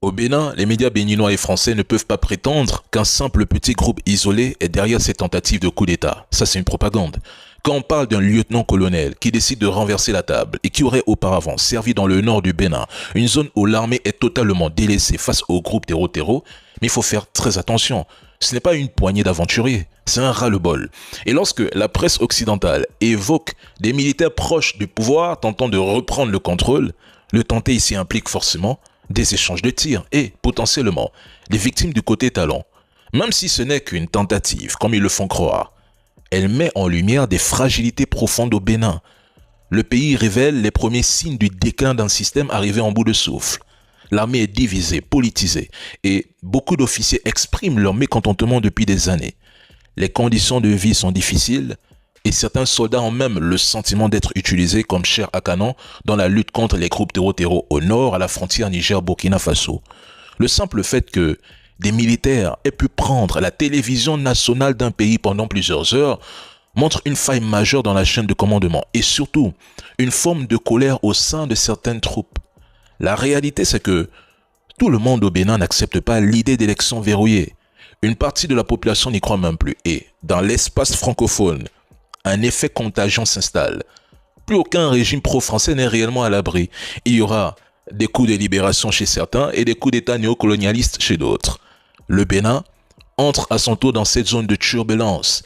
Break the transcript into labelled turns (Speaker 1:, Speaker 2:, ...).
Speaker 1: Au Bénin, les médias béninois et français ne peuvent pas prétendre qu'un simple petit groupe isolé est derrière ces tentatives de coup d'État. Ça, c'est une propagande. Quand on parle d'un lieutenant-colonel qui décide de renverser la table et qui aurait auparavant servi dans le nord du Bénin, une zone où l'armée est totalement délaissée face au groupe terreau, mais il faut faire très attention. Ce n'est pas une poignée d'aventuriers, c'est un ras-le-bol. Et lorsque la presse occidentale évoque des militaires proches du pouvoir tentant de reprendre le contrôle, le tenter ici implique forcément des échanges de tirs et, potentiellement, des victimes du côté talent. Même si ce n'est qu'une tentative, comme ils le font croire, elle met en lumière des fragilités profondes au Bénin. Le pays révèle les premiers signes du déclin d'un système arrivé en bout de souffle. L'armée est divisée, politisée, et beaucoup d'officiers expriment leur mécontentement depuis des années. Les conditions de vie sont difficiles, et certains soldats ont même le sentiment d'être utilisés comme chair à canon dans la lutte contre les groupes terreau au nord à la frontière Niger-Burkina Faso. Le simple fait que des militaires aient pu prendre la télévision nationale d'un pays pendant plusieurs heures montre une faille majeure dans la chaîne de commandement et surtout une forme de colère au sein de certaines troupes. La réalité, c'est que tout le monde au Bénin n'accepte pas l'idée d'élections verrouillées. Une partie de la population n'y croit même plus et, dans l'espace francophone, un effet contagion s'installe. Plus aucun régime pro-français n'est réellement à l'abri. Il y aura des coups de libération chez certains et des coups d'état néocolonialistes chez d'autres. Le Bénin entre à son tour dans cette zone de turbulence